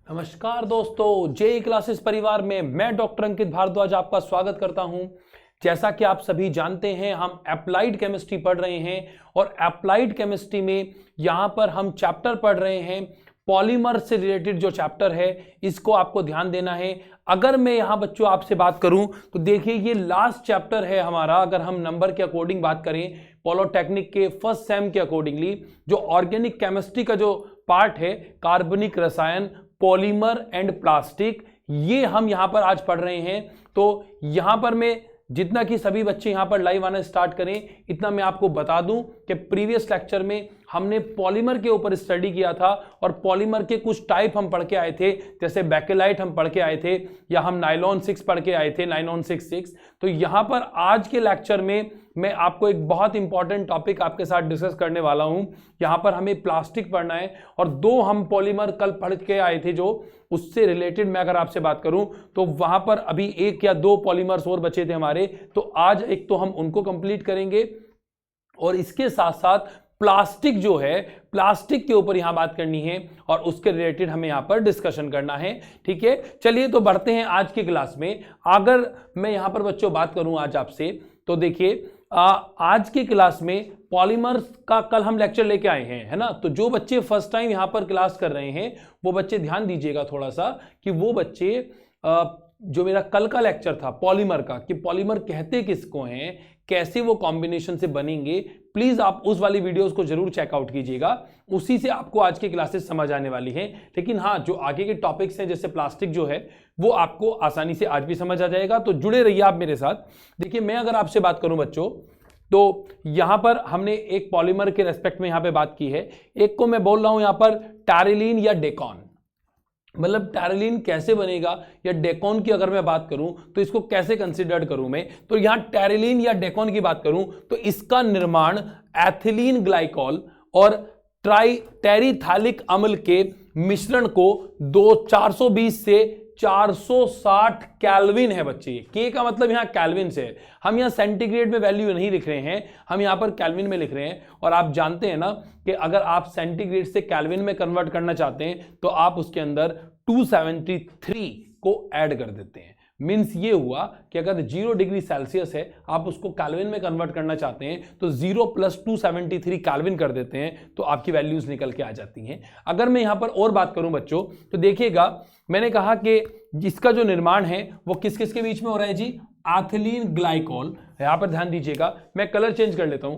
नमस्कार दोस्तों, JEE classes परिवार में मैं डॉक्टर अंकित भारद्वाज आपका स्वागत करता हूं। जैसा कि आप सभी जानते हैं, हम एप्लाइड केमिस्ट्री पढ़ रहे हैं और एप्लाइड केमिस्ट्री में यहां पर हम चैप्टर पढ़ रहे हैं। पॉलीमर से रिलेटेड जो चैप्टर है इसको आपको ध्यान देना है। अगर मैं यहां बच्चों आपसे बात करूं तो देखिए, ये लास्ट चैप्टर है हमारा। अगर हम नंबर के अकॉर्डिंग बात करें, पॉलिटेक्निक के फर्स्ट सेम के अकॉर्डिंगली, जो ऑर्गेनिक केमिस्ट्री का जो पार्ट है, कार्बनिक रसायन, पॉलीमर एंड प्लास्टिक, ये हम यहां पर आज पढ़ रहे हैं। तो यहां पर मैं जितना कि सभी बच्चे यहां पर लाइव आना स्टार्ट करें, इतना मैं आपको बता दूं कि प्रीवियस लेक्चर में हमने पॉलीमर के ऊपर स्टडी किया था और पॉलीमर के कुछ टाइप हम पढ़ के आए थे। जैसे बैकेलाइट हम पढ़ के आए थे, या हम नाइलॉन 6 पढ़ के आए थे, नाइलॉन 6। तो यहां पर आज के लेक्चर में मैं आपको एक बहुत इंपॉर्टेंट टॉपिक आपके साथ डिस्कस करने वाला हूं। यहां पर हमें प्लास्टिक पढ़ना है और दो हम पॉलीमर कल पढ़ के आए थे, जो उससे रिलेटेड मैं अगर आपसे बात करूं तो वहां पर अभी एक या दो पॉलीमर्स और बचे थे हमारे। तो आज एक तो हम उनको कंप्लीट करेंगे और इसके साथ साथ प्लास्टिक जो है, प्लास्टिक के ऊपर यहां बात करनी है और उसके रिलेटेड हमें यहां पर डिस्कशन करना है। ठीक है, चलिए तो बढ़ते हैं आज की क्लास में। अगर मैं यहां पर बच्चों बात करूं आज आपसे, तो देखिए आज की क्लास में पॉलीमर्स का कल हम लेक्चर लेके आए हैं, है ना। तो जो बच्चे फर्स्ट टाइम यहां पर क्लास कर रहे हैं वो बच्चे ध्यान दीजिएगा थोड़ा सा, कि वो बच्चे जो मेरा कल का लेक्चर था पॉलीमर का, कि पॉलीमर कहते किसको हैं, कैसे वो कॉम्बिनेशन से बनेंगे, प्लीज आप उस वाली वीडियोस को जरूर चेकआउट कीजिएगा। उसी से आपको आज की क्लासेस समझ आने वाली हैं। लेकिन हाँ, जो आगे के टॉपिक्स हैं जैसे प्लास्टिक जो है, वो आपको आसानी से आज भी समझ आ जाएगा। तो जुड़े रहिए आप मेरे साथ। देखिए, मैं अगर आपसे बात करूं बच्चों, तो यहां पर हमने एक पॉलीमर के रेस्पेक्ट में यहां पे बात की है। एक को मैं बोल रहा हूं यहां पर टैरिलीन या डेकॉन। मतलब टैरिलीन कैसे बनेगा, या डेकॉन की अगर मैं बात करूं तो इसको कैसे कंसिडर्ड करूं मैं। तो यहां टैरिलीन या डेकॉन की बात करूं तो इसका निर्माण एथिलीन ग्लाइकॉल और टेरिथैलिक अम्ल के मिश्रण को 420 से 460 कैल्विन है बच्चे। के का मतलब यहां कैल्विन से है। हम यहां सेंटीग्रेड में वैल्यू नहीं लिख रहे हैं, हम यहां पर कैल्विन में लिख रहे हैं। और आप जानते हैं ना कि अगर आप सेंटीग्रेड से कैल्विन में कन्वर्ट करना चाहते हैं तो आप उसके अंदर 273 को ऐड कर देते हैं। मीन्स ये हुआ कि अगर 0 डिग्री सेल्सियस है, आप उसको कैल्विन में कन्वर्ट करना चाहते हैं तो 0 + 273 कैल्विन कर देते हैं, तो आपकी वैल्यूज निकल के आ जाती हैं। अगर मैं यहां पर और बात करूं बच्चों, तो देखिएगा, मैंने कहा कि जिसका जो निर्माण है वो किस किस के बीच में हो रहा है जी, एथिलीन ग्लाइकॉल। यहां पर ध्यान दीजिएगा, मैं कलर चेंज कर लेता हूं,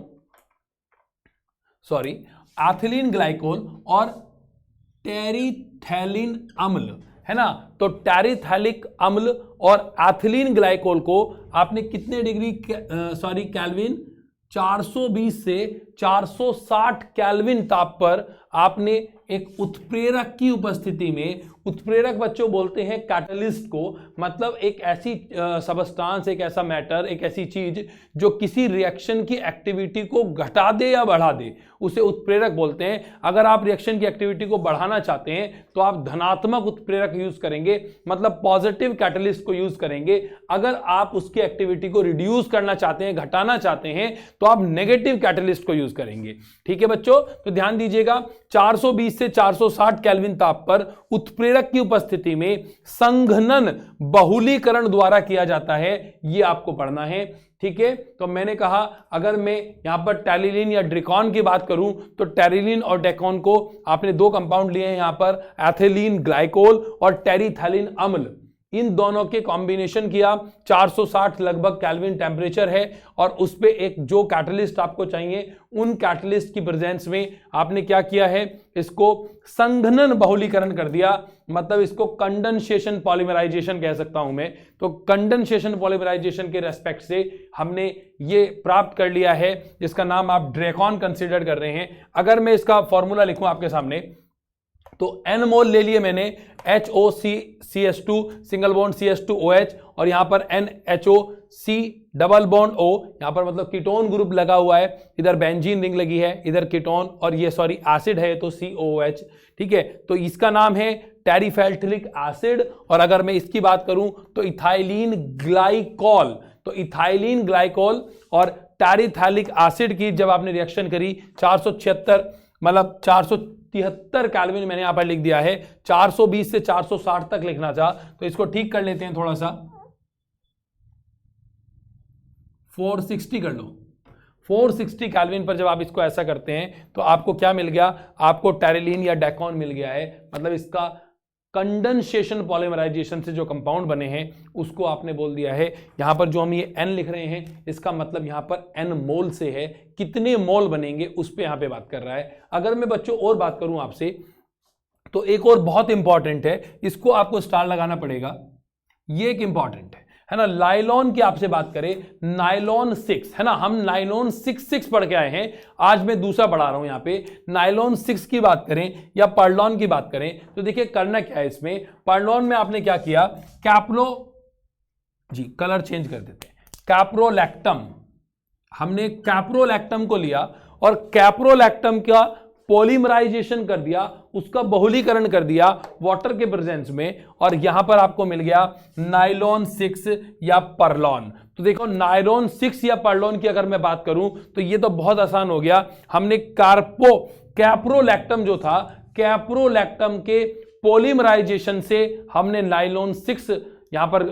सॉरी, एथिलीन ग्लाइकॉल और टेरिथैलिन अम्ल, है ना। तो टेरिथैलिक अम्ल और एथिलीन ग्लाइकोल को आपने कितने डिग्री कैल्विन, 420 से 460 कैल्विन ताप पर आपने एक उत्प्रेरक की उपस्थिति में, उत्प्रेरक बच्चों बोलते हैं कैटलिस्ट को, मतलब एक ऐसी सबस्टांस, एक ऐसा मैटर, एक ऐसी चीज जो किसी रिएक्शन की एक्टिविटी को घटा दे या बढ़ा दे, उसे उत्प्रेरक बोलते हैं। अगर आप रिएक्शन की एक्टिविटी को बढ़ाना चाहते हैं तो आप धनात्मक उत्प्रेरक यूज करेंगे, मतलब पॉजिटिव कैटलिस्ट को यूज करेंगे। अगर आप उसकी एक्टिविटी को रिड्यूस करना चाहते हैं, घटाना चाहते हैं, तो आप नेगेटिव कैटलिस्ट को यूज करेंगे। ठीक है बच्चों, तो ध्यान दीजिएगा, 420 से 460 केल्विन ताप पर उत्प्रेरक की उपस्थिति में संघनन बहुलीकरण द्वारा किया जाता है, यह आपको पढ़ना है। ठीक है, तो मैंने कहा अगर मैं यहां पर टैरिलीन या ड्रेकॉन की बात करूं तो टैरिलीन और डेकॉन को आपने दो कंपाउंड लिए हैं यहां पर, एथिलीन ग्लाइकोल और टेरिथैलिन अम्ल। इन दोनों के कॉम्बिनेशन किया, 460 लगभग केल्विन टेम्परेचर है, और उस पे एक जो कैटलिस्ट आपको चाहिए, उन कैटलिस्ट की प्रेजेंस में आपने क्या किया है, इसको संघनन बहुलीकरण कर दिया। मतलब इसको कंडेंसेशन पॉलीमराइजेशन कह सकता हूं मैं। तो कंडेंसेशन पॉलीमराइजेशन के रेस्पेक्ट से हमने ये प्राप्त कर लिया है, जिसका नाम आप ड्रेकॉन कंसिडर कर रहे हैं। अगर मैं इसका फॉर्मूला लिखूं आपके सामने, तो n मोल ले लिए मैंने HOCCH2 सिंगल बॉन्ड CH2OH, और यहां पर NHOC डबल बॉन्ड O, यहां पर मतलब कीटोन ग्रुप लगा हुआ है, इधर बेंजीन रिंग लगी है, इधर कीटोन, और ये सॉरी एसिड है तो COOH। ठीक है, तो इसका नाम है टेरिफेल्टिक एसिड। और अगर मैं इसकी बात करूं तो इथाइलिन ग्लाइकॉल। तो इथाइलिन ग्लाइकॉल और टेरिथैलिक एसिड की जब आपने रिएक्शन करी, 476 मतलब 473 केल्विन मैंने यहां पर लिख दिया है, 420 से 460 तक लिखना था, तो इसको ठीक कर लेते हैं थोड़ा सा, 460 कर लो। 460 केल्विन पर जब आप इसको ऐसा करते हैं तो आपको क्या मिल गया, आपको टेरिलीन या डेकॉन मिल गया है। मतलब इसका कंडेंसेशन पॉलीमराइजेशन से जो कंपाउंड बने हैं उसको आपने बोल दिया है। यहां पर जो हम ये n लिख रहे हैं इसका मतलब यहां पर n मोल से है, कितने मोल बनेंगे उस पे यहां पे बात कर रहा है। अगर मैं बच्चों और बात करूं आपसे तो एक और बहुत इंपॉर्टेंट है, इसको आपको स्टार लगाना पड़ेगा, ये एक इंपॉर्टेंट है ना। नायलॉन की आपसे बात करें, नायलॉन 6 है ना, हम नायलॉन 6 पढ़ के आए हैं, आज मैं दूसरा पढ़ा रहा हूं यहां पे। नायलॉन 6 की बात करें या पर्लॉन की बात करें तो देखिए करना क्या है इसमें। पर्लॉन में आपने क्या किया, कैप्रो जी कलर चेंज कर देते हैं, कैप्रोलैक्टम, हमने कैप्रोलैक्टम को लिया और कैप्रोलैक्टम का पॉलीमराइजेशन कर दिया, उसका बहुलीकरण कर दिया वाटर के प्रेजेंस में, और यहां पर आपको मिल गया नायलॉन 6 या पर्लॉन। तो देखो नायलॉन 6 या पर्लॉन की अगर मैं बात करूं तो ये तो बहुत आसान हो गया। हमने कैप्रोलैक्टम जो था, कैप्रोलैक्टम के पॉलीमराइजेशन से हमने नायलॉन 6 यहां पर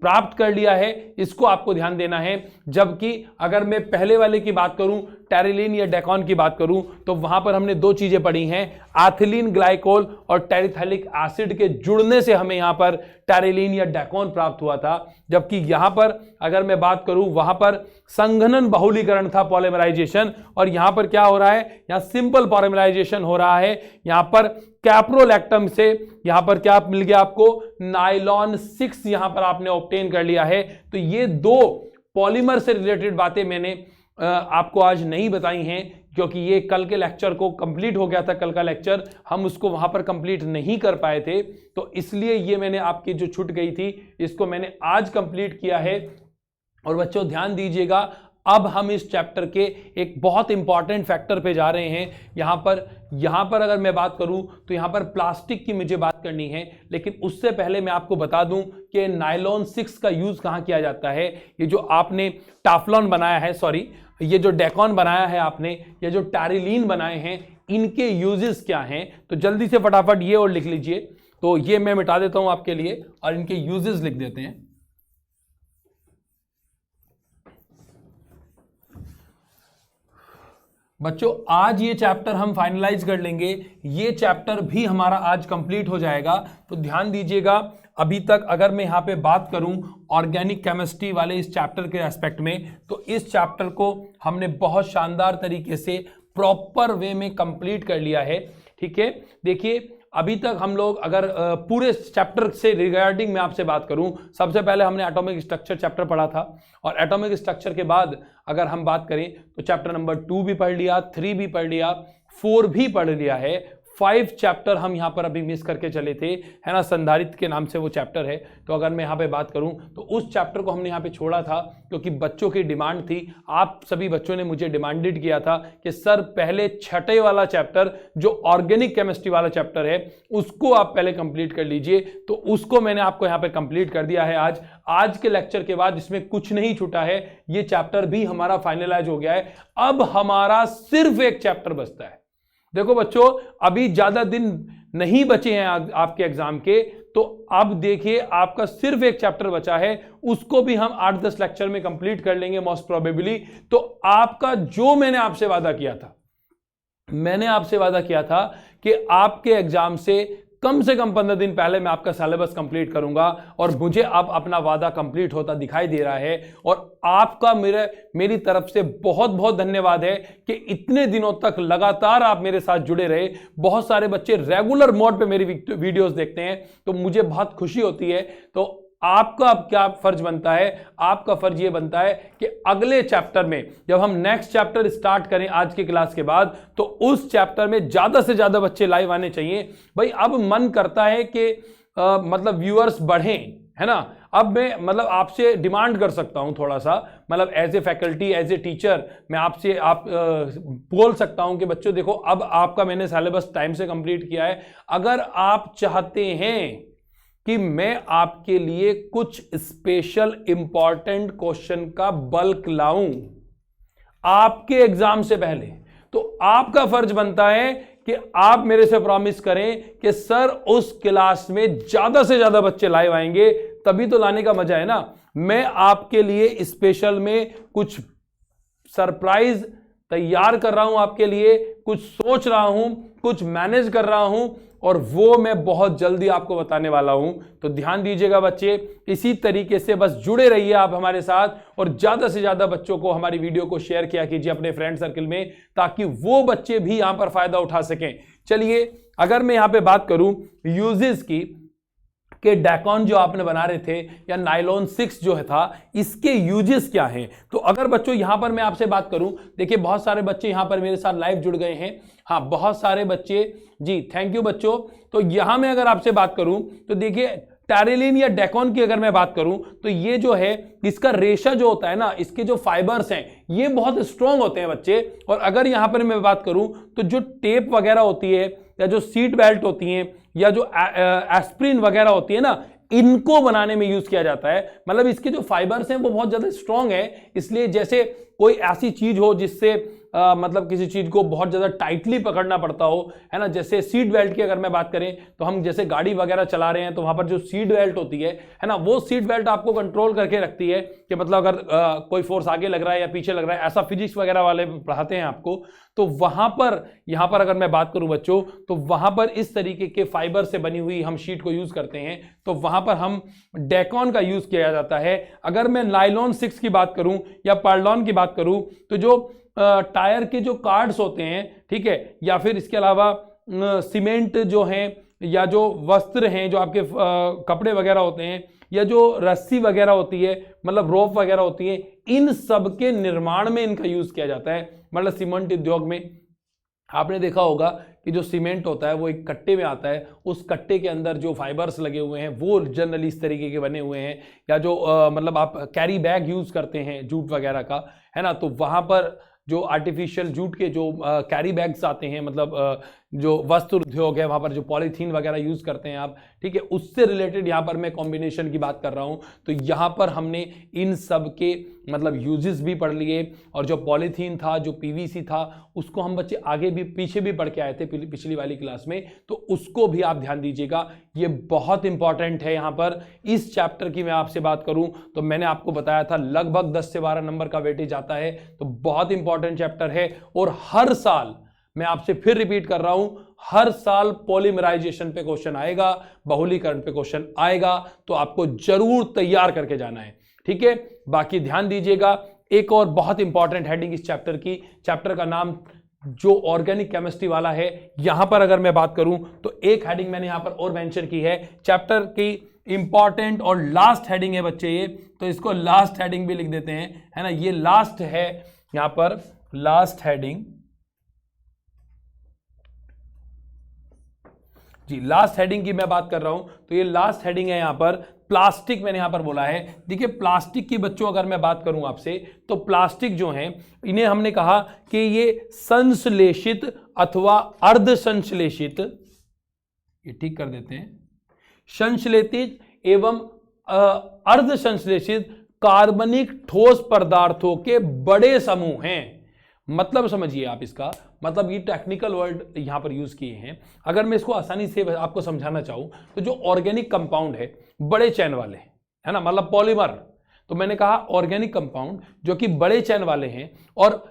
प्राप्त कर लिया है, इसको आपको ध्यान देना है। जबकि अगर मैं पहले वाले की बात करूं, टेरिलीन या डेकॉन की बात करूं, तो वहां पर हमने दो चीजें पढ़ी हैं, एथिलीन ग्लाइकोल और टेरिथैलिक एसिड के जुड़ने से हमें यहां पर टेरिलीन या डेकॉन प्राप्त हुआ था। जबकि यहां पर अगर मैं बात करूं, वहां पर संघनन बहुलीकरण था, पॉलीमराइजेशन, और यहां पर क्या हो रहा है, यहां सिंपल पॉलीमराइजेशन हो रहा है। यहां पर कैप्रोलैक्टम से यहां पर क्या मिल गया आपको, नायलॉन 6 यहां पर आपने ऑब्टेन कर लिया है। तो ये दो पॉलीमर से रिलेटेड बातें मैंने आपको आज नहीं बताई हैं, क्योंकि ये कल के लेक्चर को कंप्लीट हो गया था, कल का लेक्चर हम उसको वहां पर कंप्लीट नहीं कर पाए थे, तो इसलिए ये मैंने आपकी जो छूट गई थी इसको मैंने आज कंप्लीट किया है। और बच्चों ध्यान दीजिएगा, अब हम इस चैप्टर के एक बहुत इंपॉर्टेंट फैक्टर पे जा रहे हैं। यहां पर अगर मैं बात करूं तो यहां पर प्लास्टिक की मुझे बात करनी है, लेकिन उससे पहले मैं आपको बता दूं कि नायलॉन 6 का यूज कहां किया जाता है। ये जो आपने टाफलॉन बनाया है, सॉरी ये जो डेकॉन बनाया है आपने, या जो टेरिलीन बनाए हैं, इनके यूजेस क्या हैं, तो जल्दी से फटाफट ये और लिख लीजिए। तो ये मैं मिटा देता हूं आपके लिए और इनके यूजेस लिख देते हैं। बच्चों आज ये चैप्टर हम फाइनलाइज कर लेंगे, ये चैप्टर भी हमारा आज कंप्लीट हो जाएगा। तो ध्यान दीजिएगा, अभी तक अगर मैं यहाँ पे बात करूं ऑर्गेनिक केमिस्ट्री वाले इस चैप्टर के एस्पेक्ट में, तो इस चैप्टर को हमने बहुत शानदार तरीके से प्रॉपर वे में कंप्लीट कर लिया है। ठीक है, देखिए अभी तक हम लोग अगर पूरे चैप्टर से रिगार्डिंग मैं आपसे बात करूं, सबसे पहले हमने एटॉमिक स्ट्रक्चर चैप्टर पढ़ा था, और एटॉमिक स्ट्रक्चर के बाद अगर हम बात करें तो चैप्टर नंबर 2 भी पढ़ लिया, 3 भी पढ़ लिया, 4 भी पढ़ लिया है, 5 चैप्टर हम यहाँ पर अभी मिस करके चले थे, है ना, संधारित्र के नाम से वो चैप्टर है। तो अगर मैं यहाँ पे बात करूँ तो उस चैप्टर को हमने यहाँ पे छोड़ा था क्योंकि बच्चों की डिमांड थी, आप सभी बच्चों ने मुझे डिमांडेड किया था कि सर पहले छठे वाला चैप्टर जो ऑर्गेनिक केमिस्ट्री वाला चैप्टर है उसको आप पहले कंप्लीट कर लीजिए। तो उसको मैंने आपको यहाँ पे कंप्लीट कर दिया है आज के लेक्चर के बाद। इसमें कुछ नहीं छूटा है, ये चैप्टर भी हमारा फाइनलाइज हो गया है। अब हमारा सिर्फ एक चैप्टर बचता है। देखो बच्चों अभी ज्यादा दिन नहीं बचे हैं आपके एग्जाम के, तो अब देखिए आपका सिर्फ एक चैप्टर बचा है, उसको भी हम 8-10 लेक्चर में कंप्लीट कर लेंगे मोस्ट प्रोबेबली। तो आपका जो मैंने आपसे वादा किया था कि आपके एग्जाम से कम 15 दिन पहले मैं आपका सिलेबस कंप्लीट करूंगा, और मुझे अब अपना वादा कंप्लीट होता दिखाई दे रहा है। और आपका मेरी तरफ से बहुत बहुत धन्यवाद है कि इतने दिनों तक लगातार आप मेरे साथ जुड़े रहे। बहुत सारे बच्चे रेगुलर मोड पे मेरी वीडियोस देखते हैं, तो मुझे बहुत खुशी होती है। तो आपका अब क्या फर्ज बनता है, आपका फर्ज ये बनता है कि अगले चैप्टर में जब हम नेक्स्ट चैप्टर स्टार्ट करें आज के क्लास के बाद, तो उस चैप्टर में ज्यादा से ज्यादा बच्चे लाइव आने चाहिए। भाई अब मन करता है कि मतलब व्यूअर्स बढ़ें, है ना। अब मैं मतलब आपसे डिमांड कर सकता हूं थोड़ा सा, मतलब as a faculty, as a teacher मैं आपसे बोल सकता हूं कि बच्चों देखो अब आपका मैंने सिलेबस टाइम से कंप्लीट किया है। अगर आप चाहते हैं कि मैं आपके लिए कुछ स्पेशल इंपॉर्टेंट क्वेश्चन का बल्क लाऊं आपके एग्जाम से पहले, तो आपका फर्ज बनता है कि आप मेरे से प्रॉमिस करें कि सर उस क्लास में ज्यादा से ज्यादा बच्चे लाइव आएंगे, तभी तो लाने का मजा है ना। मैं आपके लिए स्पेशल में कुछ सरप्राइज तैयार कर रहा हूं, आपके लिए कुछ सोच रहा हूं, कुछ मैनेज कर रहा हूं, और वो मैं बहुत जल्दी आपको बताने वाला हूं। तो ध्यान दीजिएगा बच्चे, इसी तरीके से बस जुड़े रहिए आप हमारे साथ, और ज्यादा से ज्यादा बच्चों को हमारी वीडियो को शेयर किया कीजिए अपने फ्रेंड सर्कल में, ताकि वो बच्चे भी यहां पर फायदा उठा सकें। चलिए, अगर मैं यहां पे बात करूं यूजेस की, कि डैकॉन जो आपने बना रहे थे या नायलॉन 6 जो है था, इसके यूजेस क्या हैं। तो अगर बच्चों यहां पर मैं आपसे बात करूं, देखिए बहुत सारे बच्चे यहां पर मेरे साथ लाइव जुड़ गए हैं। हाँ, बहुत सारे बच्चे जी, थैंक यू बच्चों। तो यहां मैं अगर आपसे बात करूं तो देखिए टैरेलिन या डेकॉन की अगर मैं बात करूं तो ये जो है इसका रेशा जो होता है ना, इसके जो फाइबर्स हैं ये बहुत स्ट्रांग होते हैं बच्चे। और अगर यहां पर मैं बात करूं तो जो टेप वगैरह होती है या जो सीट बेल्ट होती हैं या जो एस्प्रिन वगैरह होती है ना, इनको बनाने में यूज किया जाता है। मतलब इसके जो फाइबर्स हैं वो बहुत ज्यादा स्ट्रांग है, इसलिए जैसे कोई ऐसी चीज हो जिससे मतलब किसी चीज को बहुत ज्यादा टाइटली पकड़ना पड़ता हो, है ना, जैसे सीट बेल्ट की अगर मैं बात करें तो हम जैसे गाड़ी वगैरह चला रहे हैं तो वहां पर जो सीट बेल्ट होती है ना, वो सीट बेल्ट आपको कंट्रोल करके रखती है कि मतलब अगर कोई फोर्स आगे लग रहा है या पीछे लग रहा है, ऐसा फिजिक्स वगैरह वाले पढ़ाते हैं आपको। तो वहां पर यहां पर अगर मैं बात करूं बच्चों, तो वहां पर इस तरीके के फाइबर से बनी हुई हम शीट को यूज करते हैं, तो वहां पर हम डेकॉन का यूज किया जाता है। अगर मैं नायलॉन 6 की बात करूं या पर्लॉन की बात करूं, तो जो टायर के जो कार्ड्स होते हैं, ठीक है, या फिर इसके अलावा सीमेंट जो हैं या जो वस्त्र हैं, जो आपके कपड़े वगैरह होते हैं, या जो रस्सी वगैरह होती है, मतलब रोप वगैरह होती है, इन सब के निर्माण में इनका यूज किया जाता है। मतलब सीमेंट उद्योग में आपने देखा होगा कि जो सीमेंट होता है वो एक कट्टे में आता है, उस कट्टे के अंदर जो फाइबर्स लगे हुए हैं वो जनरली इस तरीके के बने हुए हैं। या जो मतलब आप कैरी बैग यूज करते हैं जूट वगैरह का, है ना, तो वहां पर जो आर्टिफिशियल जूट के जो कैरी बैग्स आते हैं, मतलब जो वस्त्र उद्योग है वहां पर जो पॉलीथीन वगैरह यूज करते हैं आप, ठीक है, उससे रिलेटेड यहां पर मैं कॉम्बिनेशन की बात कर रहा हूं। तो यहां पर हमने इन सब के मतलब यूजेस भी पढ़ लिए, और जो पॉलीथीन था, जो पीवीसी था, उसको हम बच्चे आगे भी पीछे भी पढ़ के आए थे पिछली वाली क्लास में, तो उसको भी आप ध्यान दीजिएगा, ये बहुत इंपॉर्टेंट है। यहां पर इस चैप्टर की मैं आपसे बात करूं तो मैंने आपको बताया था लगभग 10 से 12 नंबर का वेटेज आता है, तो बहुत इंपॉर्टेंट चैप्टर है। और हर साल मैं आपसे फिर रिपीट कर रहा हूं, हर साल पॉलीमराइजेशन पे क्वेश्चन आएगा, बहुलीकरण पे क्वेश्चन आएगा, तो आपको जरूर तैयार करके जाना है, ठीक है। बाकी ध्यान दीजिएगा, एक और बहुत इंपॉर्टेंट हेडिंग इस चैप्टर की, चैप्टर का नाम जो ऑर्गेनिक केमिस्ट्री वाला है, यहां पर अगर मैं बात करूं तो एक हेडिंग मैंने यहां पर और मेंशन की है, चैप्टर की इंपॉर्टेंट और लास्ट हेडिंग है बच्चे ये, तो इसको लास्ट हेडिंग भी लिख देते हैं, है ना, ये लास्ट है यहां पर, लास्ट हेडिंग जी, लास्ट हेडिंग की मैं बात कर रहा हूं, तो ये लास्ट हेडिंग है यहां पर प्लास्टिक, मैंने यहां पर बोला है। देखिए प्लास्टिक की बच्चों अगर मैं बात करूं आपसे, तो प्लास्टिक जो है इन्हें हमने कहा कि ये संश्लेषित अथवा अर्ध संश्लेषित, ये ठीक कर देते हैं, संश्लेषित एवं अर्ध संश्लेषित कार्बनिक ठोस पदार्थों के बड़े समूह हैं। मतलब समझिए आप इसका, मतलब ये टेक्निकल वर्ड यहां पर यूज किए हैं। अगर मैं इसको आसानी से आपको समझाना चाहूं तो जो ऑर्गेनिक कंपाउंड है बड़े चैन वाले, है ना, मतलब पॉलीमर, तो मैंने कहा ऑर्गेनिक कंपाउंड जो कि बड़े चैन वाले हैं और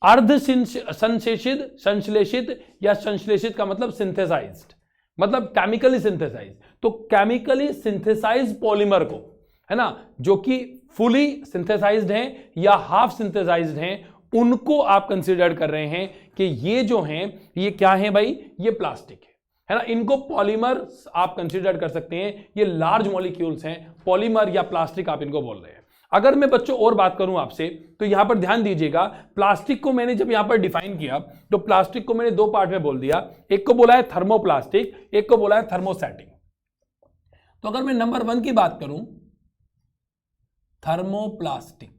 अर्ध संश्लेषित, संश्लेषित या संश्लेषित का मतलब सिंथेसाइज्ड, मतलब केमिकली सिंथेसाइज, तो केमिकली सिंथेसाइज पॉलीमर को, है ना, जो कि फुली सिंथेसाइज्ड हैं या हाफ सिंथेसाइज्ड हैं, उनको आप कंसीडर कर रहे हैं कि ये जो हैं ये क्या है भाई, ये प्लास्टिक है ना। इनको पॉलीमर आप कंसीडर कर सकते हैं, ये लार्ज मॉलिक्यूल्स हैं, पॉलीमर या प्लास्टिक आप इनको बोल रहे हैं। अगर मैं बच्चों और बात करूं आपसे, तो यहां पर ध्यान दीजिएगा, प्लास्टिक को मैंने जब यहां पर डिफाइन किया तो प्लास्टिक को मैंने दो पार्ट में बोल दिया, एक को बोला है थर्मोप्लास्टिक, एक को बोला है थर्मोस्टैटिक। तो अगर मैं नंबर 1 की बात करूं, थर्मोप्लास्टिक,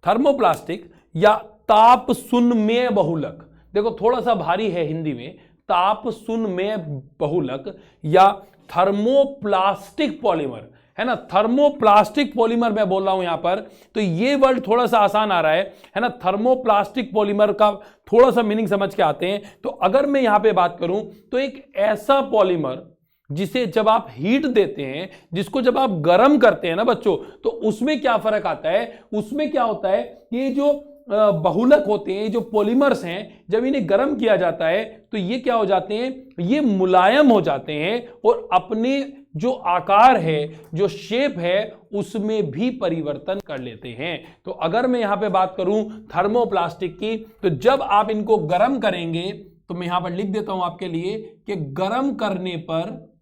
थर्मोप्लास्टिक या ताप सुन्नमेय बहुलक, देखो थोड़ा सा भारी है हिंदी में, ताप सुन्नमेय बहुलक या थर्मोप्लास्टिक पॉलीमर, है ना, थर्मोप्लास्टिक पॉलीमर मैं बोल रहा हूं यहां पर, तो ये वर्ड थोड़ा सा आसान आ रहा है ना। थर्मोप्लास्टिक पॉलीमर का थोड़ा सा मीनिंग समझ के आते हैं। तो अगर मैं यहां पे बात करूं तो एक ऐसा पॉलीमर जिसे जब आप हीट देते हैं, जिसको जब आप गर्म करते हैं ना बच्चों, तो उसमें क्या फर्क आता है, उसमें क्या होता है, ये जो बहुलक होते हैं, जो पॉलीमर्स हैं, जब इन्हें गर्म किया जाता है तो ये क्या हो जाते हैं, ये मुलायम हो जाते हैं और अपने जो आकार है, जो शेप है, उसमें भी परिवर्तन कर लेते हैं। तो अगर मैं यहां पे बात करूं थर्मोप्लास्टिक की, तो जब आप इनको गर्म करेंगे, तो मैं यहां पर लिख देता हूं आपके लिए कि गर्म करने पर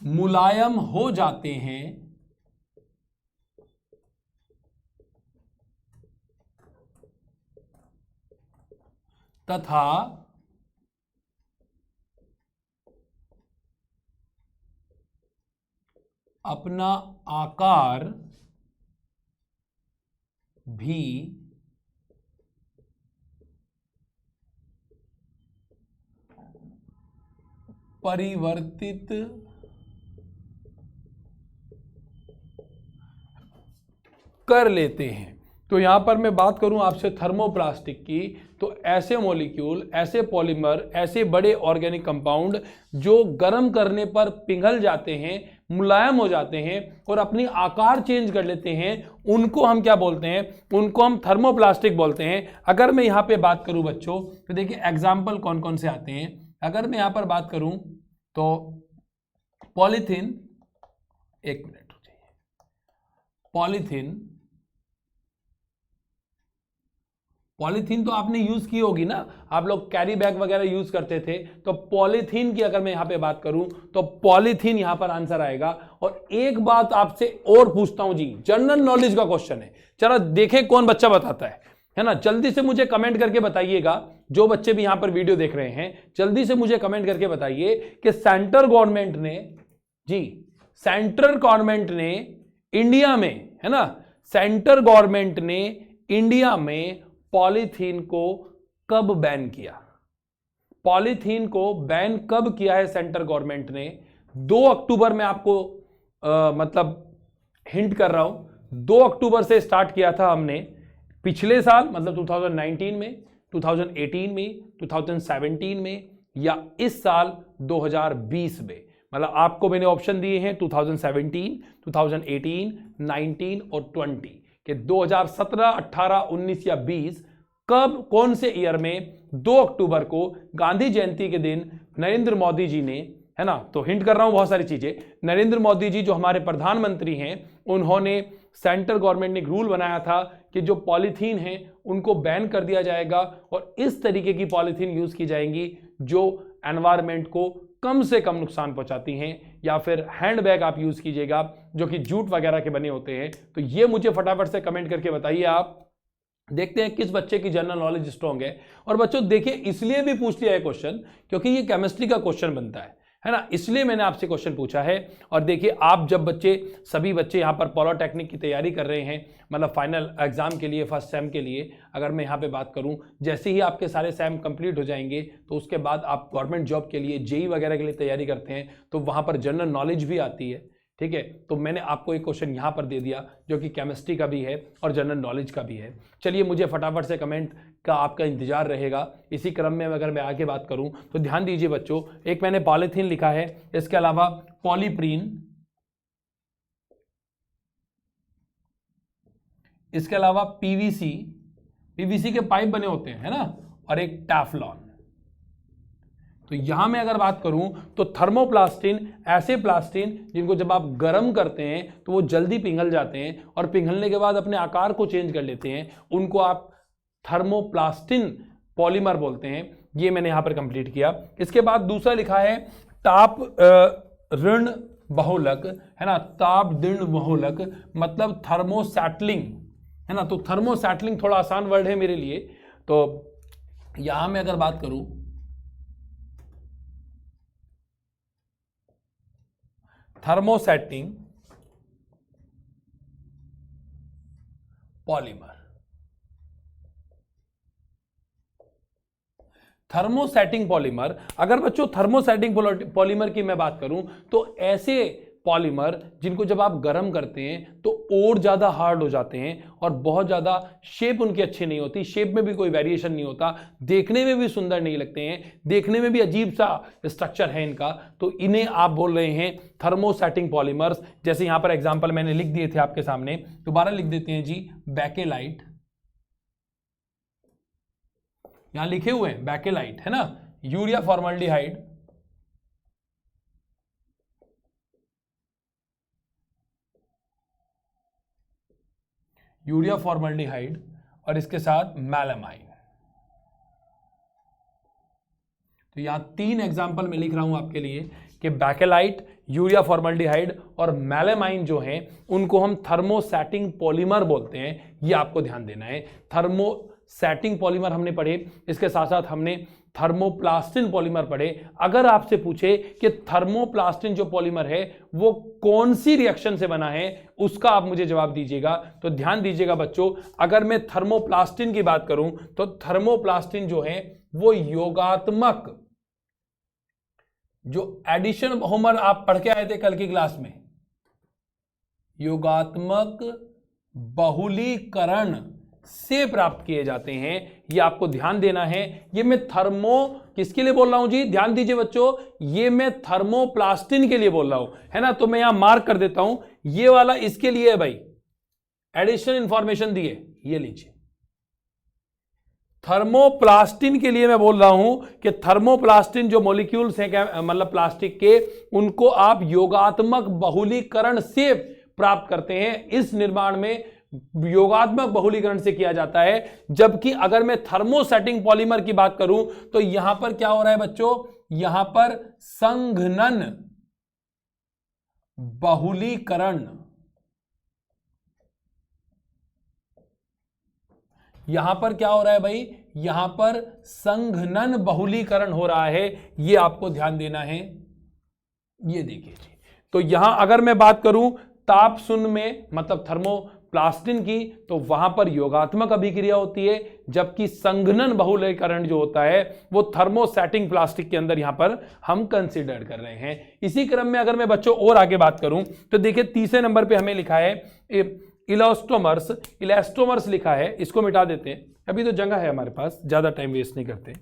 मुलायम हो जाते हैं तथा अपना आकार भी परिवर्तित कर लेते हैं। तो यहां पर मैं बात करूं आपसे थर्मोप्लास्टिक की, तो ऐसे मॉलिक्यूल, ऐसे पॉलीमर, ऐसे बड़े ऑर्गेनिक कंपाउंड जो गर्म करने पर पिघल जाते हैं, मुलायम हो जाते हैं और अपनी आकार चेंज कर लेते हैं, उनको हम क्या बोलते हैं, उनको हम थर्मोप्लास्टिक बोलते हैं। अगर मैं यहां पे बात करूं बच्चों, तो देखिए एग्जाम्पल कौन कौन से आते हैं। अगर मैं यहां पर बात करूं तो पॉलीथीन, एक मिनट हो जाइए, पॉलीथीन, पॉलीथीन तो आपने यूज की होगी ना, आप लोग कैरी बैग वगैरह यूज करते थे। तो पॉलीथीन की अगर मैं यहां पे बात करूं तो पॉलीथीन यहां पर आंसर आएगा। और एक बात आपसे और पूछता हूं जी, जनरल नॉलेज का क्वेश्चन है, चलो देखें कौन बच्चा बताता है ना। जल्दी से मुझे कमेंट करके बताइएगा, जो बच्चे भी यहां पर वीडियो देख रहे हैं, जल्दी से मुझे कमेंट करके बताइए कि सेंट्रल गवर्नमेंट ने, जी सेंट्रल गवर्नमेंट ने इंडिया में, है ना, सेंट्रल गवर्नमेंट ने इंडिया में पॉलीथीन को कब बैन किया। पॉलीथीन को बैन कब किया है सेंट्रल गवर्नमेंट ने? 2 अक्टूबर में आपको मतलब हिंट कर रहा हूं, 2 अक्टूबर से स्टार्ट किया था हमने पिछले साल, मतलब 2019 में, 2018 में, 2017 में, या इस साल 2020 में। मतलब आपको मैंने ऑप्शन दिए हैं 2017, 2018, 19 और 20 कि 2017, 18, 19 या 20 कब, कौन से ईयर में 2 अक्टूबर को गांधी जयंती के दिन नरेंद्र मोदी जी ने, है ना, तो हिंट कर रहा हूं बहुत सारी चीजें, नरेंद्र मोदी जी जो हमारे प्रधानमंत्री हैं, उन्होंने, सेंट्रल गवर्नमेंट ने एक रूल बनाया था कि जो पॉलीथीन है उनको बैन कर दिया जाएगा और इस तरीके की पॉलीथीन यूज की जाएंगी जो एनवायरमेंट को कम से कम नुकसान पहुंचाती हैं, या फिर हैंडबैग आप यूज कीजिएगा जो कि जूट वगैरह के बने होते हैं। तो ये मुझे फटाफट से कमेंट करके बताइए आप, देखते हैं किस बच्चे की जनरल नॉलेज स्ट्रांग है। और बच्चों देखिए, इसलिए भी पूछ लिया है क्वेश्चन क्योंकि ये केमिस्ट्री का क्वेश्चन बनता है ना, इसलिए मैंने आपसे क्वेश्चन पूछा है। और देखिए, आप जब बच्चे, सभी बच्चे यहाँ पर पॉलिटेक्निक की तैयारी कर रहे हैं, मतलब फाइनल एग्जाम के लिए, फर्स्ट सेम के लिए, अगर मैं यहाँ पे बात करूँ, जैसे ही आपके सारे सेम कंप्लीट हो जाएंगे तो उसके बाद आप गवर्नमेंट जॉब के लिए, जेई वगैरह के लिए तैयारी करते हैं, तो वहाँ पर जनरल नॉलेज भी आती है। ठीक है, तो मैंने आपको एक क्वेश्चन यहां पर दे दिया जो कि केमिस्ट्री का भी है और जनरल नॉलेज का भी है। चलिए, मुझे फटाफट से कमेंट का आपका इंतजार रहेगा। इसी क्रम में अगर मैं आगे बात करूं तो ध्यान दीजिए बच्चों, एक मैंने पॉलीथीन लिखा है, इसके अलावा पॉलीप्रीन, इसके अलावा पीवीसी, पीवीसी के पाइप बने होते हैं, है ना, और एक टैफ्लॉन। तो यहां मैं अगर बात करूं तो थर्मोप्लास्टिन, ऐसे प्लास्टिन जिनको जब आप गर्म करते हैं तो वो जल्दी पिघल जाते हैं और पिघलने के बाद अपने आकार को चेंज कर लेते हैं, उनको आप थर्मोप्लास्टिन पॉलीमर बोलते हैं। ये मैंने यहां पर कंप्लीट किया। इसके बाद दूसरा लिखा है ताप ऋण बहुलक, है ना, ताप दृढ़ बहुलक, मतलब थर्मोसैटलिंग, है ना। तो थर्मोसैटलिंग थोड़ा आसान वर्ड है मेरे लिए। तो यहां मैं अगर बात करूं, थर्मोसेटिंग पॉलीमर, थर्मोसेटिंग पॉलीमर, अगर बच्चों थर्मोसेटिंग पॉलीमर की मैं बात करूं तो ऐसे पॉलीमर जिनको जब आप गर्म करते हैं तो और ज्यादा हार्ड हो जाते हैं और बहुत ज्यादा शेप उनकी अच्छी नहीं होती, शेप में भी कोई वेरिएशन नहीं होता, देखने में भी सुंदर नहीं लगते हैं, देखने में भी अजीब सा स्ट्रक्चर है इनका, तो इन्हें आप बोल रहे हैं थर्मोसेटिंग पॉलीमर्स। जैसे यहां पर एग्जांपल मैंने लिख दिए थे आपके सामने, दोबारा लिख देते हैं जी, बेकेलाइट, यहां लिखे हुए हैं बेकेलाइट है ना, यूरिया फॉर्मल्डिहाइड, यूरिया फॉर्मल्डिहाइड और इसके साथ मेलामाइन। तो यहां 3 एग्जांपल मैं लिख रहा हूं आपके लिए कि बेकेलाइट, यूरिया फॉर्मल्डिहाइड और मेलामाइन जो हैं उनको हम थर्मोसेटिंग पॉलीमर बोलते हैं, ये आपको ध्यान देना है। थर्मोसेटिंग पॉलीमर हमने पढ़े, इसके साथ साथ हमने थर्मोप्लास्टिन पॉलीमर पढ़े। अगर आपसे पूछे कि थर्मोप्लास्टिन जो पॉलीमर है वो कौन सी रिएक्शन से बना है, उसका आप मुझे जवाब दीजिएगा। तो ध्यान दीजिएगा बच्चों, अगर मैं थर्मोप्लास्टिन की बात करूं तो थर्मोप्लास्टिन जो है वो योगात्मक, जो एडिशन होमर आप पढ़ के आए थे कल की क्लास में, योगात्मक बहुलीकरण से प्राप्त किए जाते हैं, ये आपको ध्यान देना है। ये मैं थर्मो किसके लिए बोल रहा हूं जी, ध्यान दीजिए बच्चों, ये मैं थर्मोप्लास्टिन के लिए बोल रहा हूं, है ना। तो मैं यहां मार्क कर देता हूं, ये वाला इसके लिए है भाई, एडिशनल इंफॉर्मेशन दिए, ये लीजिए। थर्मोप्लास्टिन के लिए मैं बोल रहा हूं कि थर्मोप्लास्टिन जो मॉलिक्यूल्स हैं मतलब प्लास्टिक के, उनको आप योगात्मक बहुलीकरण से प्राप्त करते हैं। इस निर्माण में योगात्मक बहुलीकरण से किया जाता है। जबकि अगर मैं थर्मोसेटिंग पॉलीमर की बात करूं तो यहां पर क्या हो रहा है बच्चों, यहां पर संघनन बहुलीकरण, यहां पर क्या हो रहा है भाई, यहां पर संघनन बहुलीकरण हो रहा है, यह आपको ध्यान देना है। ये देखिए जी, तो यहां अगर मैं बात करूं ताप शून्य में मतलब थर्मोप्लास्टिन की, तो वहां पर योगात्मक अभिक्रिया होती है, जबकि संघनन बहुलीकरण जो होता है वो थर्मोसेटिंग प्लास्टिक के अंदर यहां पर हम कंसीडर कर रहे हैं। इसी क्रम में अगर मैं बच्चों और आगे बात करूं तो देखिए तीसरे नंबर पे हमें लिखा है इलास्टोमर्स, इलास्टोमर्स लिखा है, इसको मिटा देते हैं, अभी तो जगह है हमारे पास, ज्यादा टाइम वेस्ट नहीं करते।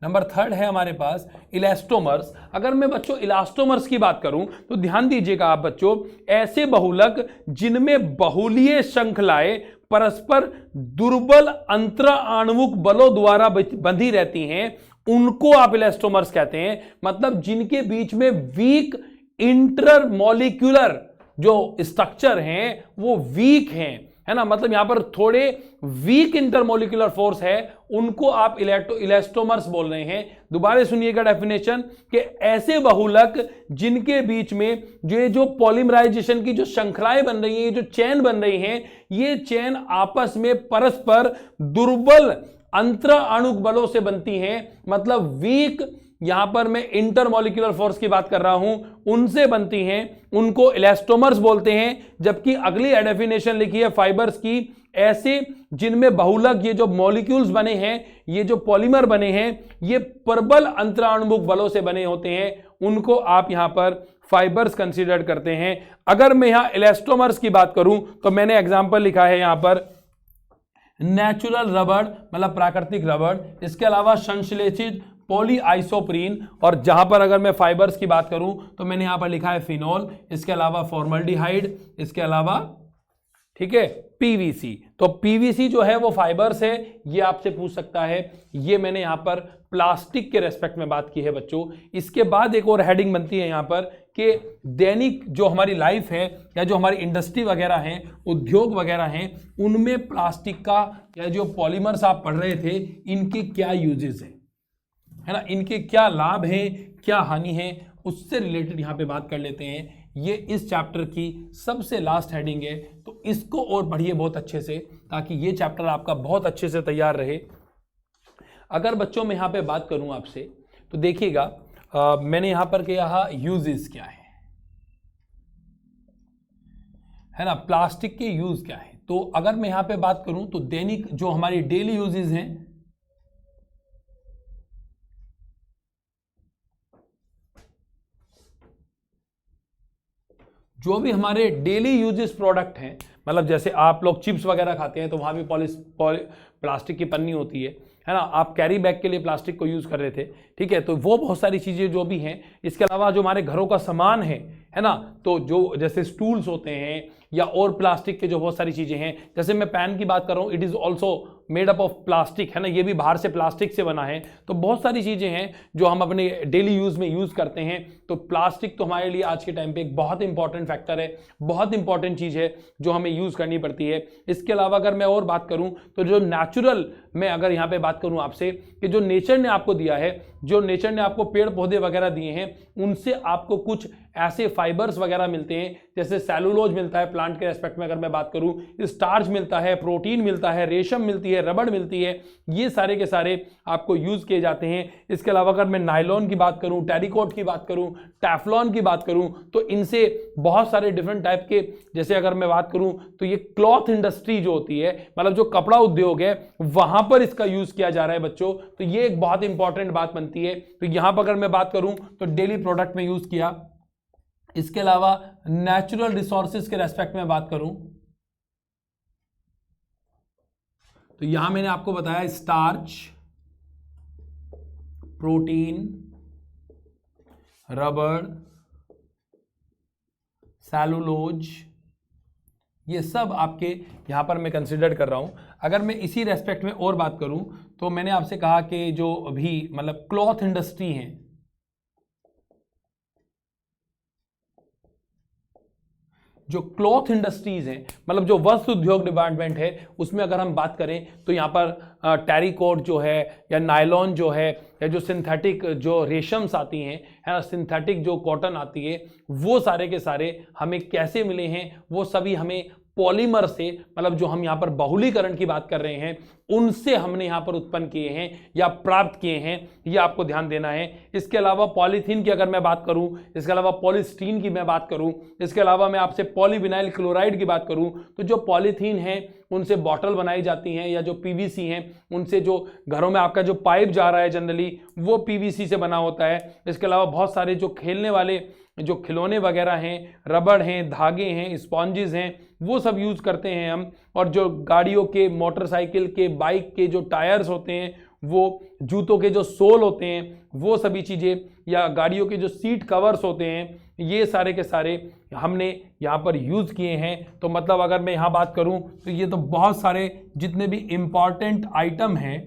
नंबर 3 है हमारे पास इलास्टोमर्स। अगर मैं बच्चों इलास्टोमर्स की बात करूं तो ध्यान दीजिएगा आप बच्चों, ऐसे बहुलक जिनमें बहुलीय श्रृंखलाएं परस्पर दुर्बल अंतरा आणविक बलों द्वारा बंधी रहती हैं, उनको आप इलास्टोमर्स कहते हैं। मतलब जिनके बीच में वीक इंटरमॉलिक्यूलर जो स्ट्रक्चर हैं वो वीक हैं, है ना, मतलब यहां पर थोड़े वीक इंटरमोलिकुलर फोर्स है, उनको आप इलास्टोमर्स बोल रहे हैं। दोबारा सुनिएगा डेफिनेशन कि ऐसे बहुलक जिनके बीच में जो पॉलीमराइजेशन की जो श्रृंखलाएं बन रही हैं, जो चेन बन रही हैं, ये चेन आपस में परस्पर दुर्बल अंतरा आणुक बलों से बनती हैं। मतलब वीक, यहां पर मैं इंटरमॉलिक्यूलर फोर्स की बात कर रहा हूं, उनसे बनती हैं, उनको इलास्टोमर्स बोलते हैं। जबकि अगली डेफिनेशन लिखी है फाइबर्स की, ऐसे जिनमें बहुलक ये जो मॉलिक्यूल्स बने हैं, ये जो पॉलीमर बने हैं, ये प्रबल अंतराणुमुख बलों से बने होते हैं, उनको आप यहां पर फाइबर्स कंसीडर करते हैं। अगर मैं यहां इलास्टोमर्स की बात करूं तो मैंने एग्जांपल लिखा है यहां पर नेचुरल रबड़ मतलब प्राकृतिक रबड़, इसके अलावा संश्लेषित पॉलीआइसोप्रीन, और जहां पर अगर मैं फाइबर्स की बात करूं तो मैंने यहां पर लिखा है फिनोल, इसके अलावा फॉर्मल्डिहाइड, इसके अलावा ठीक है पीवीसी। तो पीवीसी जो है वो फाइबर्स है, ये आपसे पूछ सकता है। ये मैंने यहां पर प्लास्टिक के रेस्पेक्ट में बात की है बच्चों। इसके बाद एक और हेडिंग बनती है यहां पर कि दैनिक जो हमारी लाइफ है या जो हमारी इंडस्ट्री वगैरह हैं, उद्योग वगैरह हैं, उनमें प्लास्टिक का या जो पॉलीमर्स आप पढ़ रहे थे, इनके क्या यूजेस हैं, है ना, इनके क्या लाभ हैं, क्या हानि है, उससे रिलेटेड यहां पे बात कर लेते हैं। ये इस चैप्टर की सबसे लास्ट हेडिंग है, तो इसको और पढ़िए बहुत अच्छे से, ताकि ये चैप्टर आपका बहुत अच्छे से तैयार रहे। अगर बच्चों में यहां पे बात करूं आपसे तो देखिएगा, मैंने यहां पर कहा यूजेस क्या है। है ना, प्लास्टिक के यूज क्या है। तो अगर मैं यहां पे बात करूं तो दैनिक जो हमारी डेली यूजेस हैं, जो भी हमारे डेली यूजेस प्रोडक्ट हैं, मतलब जैसे आप लोग चिप्स वगैरह खाते हैं तो वहां भी प्लास्टिक की पन्नी होती है ना, आप कैरी बैग के लिए प्लास्टिक को यूज कर रहे थे, ठीक है, तो वो बहुत सारी चीजें जो भी हैं। इसके अलावा जो हमारे घरों का सामान है ना, तो जो जैसे स्टूल्स होते हैं या और प्लास्टिक के जो बहुत सारी चीजें हैं, जैसे मैं पैन की बात कर रहा हूं, it is also made up of plastic, है ना, ये भी बाहर से प्लास्टिक से बना है। तो बहुत सारी चीजें हैं जो हम अपने डेली यूज में यूज करते हैं। तो प्लास्टिक तो हमारे लिए आज के टाइम पे एक बहुत इंपॉर्टेंट फैक्टर है, बहुत इंपॉर्टेंट चीज है जो हमें यूज करनी पड़ती है। इसके अलावा अगर मैं और बात करूं तो जो नेचुरल, मैं अगर यहां पे बात करूं आपसे कि जो नेचर ने आपको दिया है, जो नेचर ने आपको पेड़ पौधे वगैरह दिए हैं, उनसे आपको कुछ ऐसे फाइबर्स वगैरह मिलते हैं, जैसे सेलुलोज मिलता है प्लांट के रेस्पेक्ट में अगर मैं बात करूं, स्टार्च मिलता है, प्रोटीन मिलता है, रेशम मिलती है, रबड़ मिलती है, ये सारे के सारे आपको यूज किए जाते हैं। इसके अलावा अगर मैं नायलॉन की बात करूं, टेरिकॉट की बात करूं, टेफ्लॉन की बात करूं, तो इनसे बहुत सारे डिफरेंट टाइप के, जैसे अगर मैं बात करूं तो ये क्लॉथ इंडस्ट्री जो होती है, मतलब जो कपड़ा उद्योग है, वहां पर इसका यूज किया जा रहा है बच्चों। तो ये एक बहुत इंपॉर्टेंट बात बनती है। तो यहां पर अगर मैं बात करूं तो डेली प्रोडक्ट में यूज किया। इसके अलावा नेचुरल रिसोर्सेज के रेस्पेक्ट में बात करूं तो यहां मैंने आपको बताया स्टार्च, प्रोटीन, रबड़, सेलुलोज, ये सब आपके यहां पर मैं कंसिडर कर रहा हूं। अगर मैं इसी रेस्पेक्ट में और बात करूं तो मैंने आपसे कहा कि जो भी मतलब क्लॉथ इंडस्ट्री है, जो क्लॉथ इंडस्ट्रीज हैं, मतलब जो वस्त्र उद्योग डिपार्टमेंट है, उसमें अगर हम बात करें तो यहाँ पर टेरिकॉट जो है या नायलॉन जो है या जो सिंथेटिक जो रेशम्स आती हैं, है ना, सिंथेटिक जो कॉटन आती है, वो सारे के सारे हमें कैसे मिले हैं, वो सभी हमें पॉलीमर से, मतलब जो हम यहाँ पर बहुलीकरण की बात कर रहे हैं, उनसे हमने यहाँ पर उत्पन्न किए हैं या प्राप्त किए हैं, ये आपको ध्यान देना है। इसके अलावा पॉलीथीन की अगर मैं बात करूं, इसके अलावा पॉलीस्टीन की मैं बात करूं, इसके अलावा मैं आपसे पॉलीविनाइल क्लोराइड की बात करूं, तो जो पॉलीथीन है उनसे बॉटल बनाई जाती हैं, या जो पीवीसी हैं उनसे जो घरों में आपका जो पाइप जा रहा है जनरली वो पीवीसी से बना होता है। इसके अलावा बहुत सारे जो खेलने वाले जो खिलौने वगैरह हैं, रबड़ हैं, धागे हैं, स्पॉन्जेस हैं, वो सब यूज करते हैं हम। और जो गाड़ियों के, मोटरसाइकिल के, बाइक के जो टायर्स होते हैं, वो जूतों के जो सोल होते हैं, वो सभी चीज़ें, या गाड़ियों के जो सीट कवर्स होते हैं, ये सारे के सारे हमने यहाँ पर यूज किए हैं। तो मतलब अगर मैं यहाँ बात करूँ तो ये तो बहुत सारे जितने भी इंपॉर्टेंट आइटम हैं,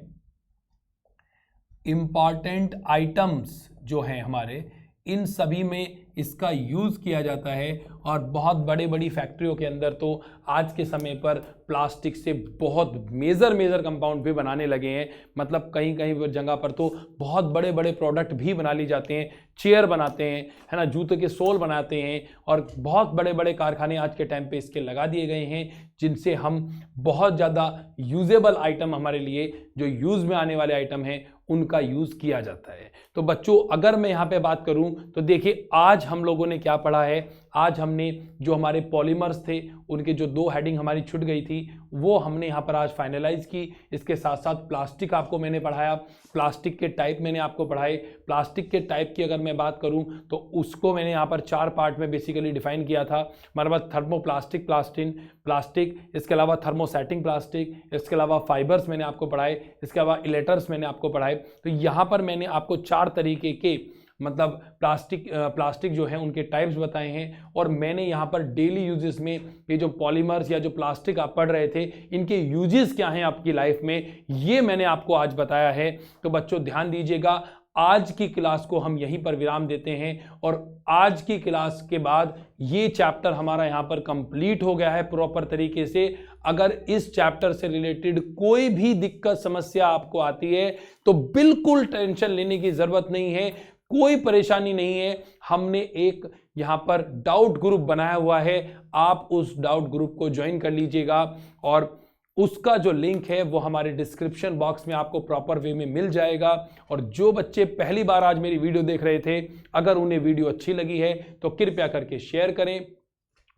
इंपॉर्टेंट आइटम्स जो हैं हमारे, इन सभी में इसका यूज किया जाता है। और बहुत बड़े बड़ी फैक्ट्रियों के अंदर तो आज के समय पर प्लास्टिक से बहुत मेजर कंपाउंड भी बनाने लगे हैं। मतलब कहीं कहीं जगह पर तो बहुत बड़े बड़े प्रोडक्ट भी बना ली जाते हैं, चेयर बनाते हैं, है ना, जूते के सोल बनाते हैं, और बहुत बड़े बड़े कारखाने आज के टाइम पे इसके लगा दिए गए हैं, जिनसे हम बहुत ज़्यादा यूजेबल आइटम, हमारे लिए जो यूज में आने वाले आइटम हैं, उनका यूज किया जाता है। तो बच्चों अगर मैं यहाँ पे बात करूँ तो देखिए आज हम लोगों ने क्या पढ़ा है। आज हमने जो हमारे पॉलीमर्स थे उनके जो 2 हेडिंग हमारी छूट गई थी वो हमने यहाँ पर आज फाइनलाइज की। इसके साथ साथ प्लास्टिक आपको मैंने पढ़ाया, प्लास्टिक के टाइप मैंने आपको पढ़ाए। प्लास्टिक के टाइप की अगर मैं बात करूँ तो उसको मैंने यहाँ पर 4 पार्ट में बेसिकली डिफाइन किया था। हमारे पास थर्मोप्लास्टिक प्लास्टिक, इसके अलावा थर्मोसेटिंग प्लास्टिक, इसके अलावा फाइबर्स मैंने आपको पढ़ाए, इसके अलावा इलेटर्स मैंने आपको पढ़ाए। तो यहाँ पर मैंने आपको 4 तरीके के मतलब प्लास्टिक जो है उनके टाइप्स बताए हैं। और मैंने यहाँ पर डेली यूजेस में ये जो पॉलीमर्स या जो प्लास्टिक आप पढ़ रहे थे, इनके यूजेस क्या हैं आपकी लाइफ में, ये मैंने आपको आज बताया है। तो बच्चों ध्यान दीजिएगा, आज की क्लास को हम यहीं पर विराम देते हैं, और आज की क्लास के बाद ये चैप्टर हमारा यहाँ पर कंप्लीट हो गया है प्रॉपर तरीके से। अगर इस चैप्टर से रिलेटेड कोई भी दिक्कत समस्या आपको आती है तो बिल्कुल टेंशन लेने की जरूरत नहीं है, कोई परेशानी नहीं है। हमने एक यहाँ पर डाउट ग्रुप बनाया हुआ है, आप उस डाउट ग्रुप को ज्वाइन कर लीजिएगा, और उसका जो लिंक है वो हमारे डिस्क्रिप्शन बॉक्स में आपको प्रॉपर वे में मिल जाएगा। और जो बच्चे पहली बार आज मेरी वीडियो देख रहे थे, अगर उन्हें वीडियो अच्छी लगी है तो कृपया करके शेयर करें,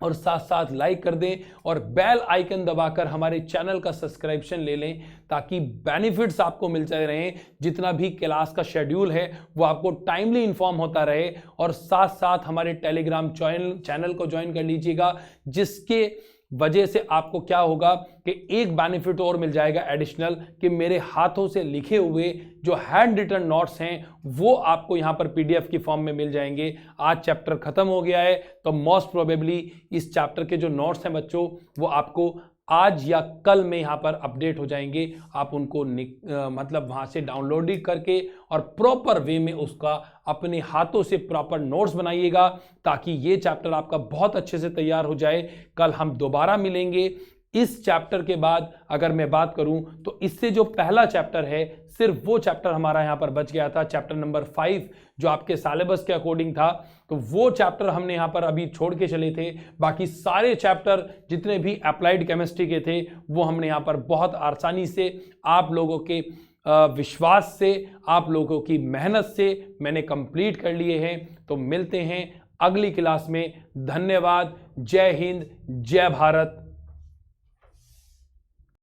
और साथ साथ लाइक कर दें और बेल आइकन दबाकर हमारे चैनल का सब्सक्रिप्शन ले लें, ताकि बेनिफिट्स आपको मिलते रहें। जितना भी क्लास का शेड्यूल है वो आपको टाइमली इन्फॉर्म होता रहे। और साथ साथ हमारे टेलीग्राम चैनल को ज्वाइन कर लीजिएगा, जिसके वजह से आपको क्या होगा कि एक बेनिफिट और मिल जाएगा एडिशनल, कि मेरे हाथों से लिखे हुए जो हैंड रिटन नोट्स हैं वो आपको यहां पर पीडीएफ की फॉर्म में मिल जाएंगे। आज चैप्टर खत्म हो गया है, तो मोस्ट प्रोबेबली इस चैप्टर के जो नोट्स हैं बच्चों वो आपको आज या कल में यहाँ पर अपडेट हो जाएंगे। आप उनको मतलब वहाँ से डाउनलोड करके और प्रॉपर वे में उसका अपने हाथों से प्रॉपर नोट्स बनाइएगा, ताकि ये चैप्टर आपका बहुत अच्छे से तैयार हो जाए। कल हम दोबारा मिलेंगे। इस चैप्टर के बाद अगर मैं बात करूं तो इससे जो पहला चैप्टर है, सिर्फ वो चैप्टर हमारा यहां पर बच गया था, चैप्टर नंबर 5, जो आपके सिलेबस के अकॉर्डिंग था। तो वो चैप्टर हमने यहां पर अभी छोड़ के चले थे। बाकी सारे चैप्टर जितने भी अप्लाइड केमिस्ट्री के थे वो हमने यहां पर बहुत आसानी से, आप लोगों के विश्वास से, आप लोगों की मेहनत से मैंने कंप्लीट कर लिए हैं। तो मिलते हैं अगली क्लास में। धन्यवाद। जय हिंद, जय भारत।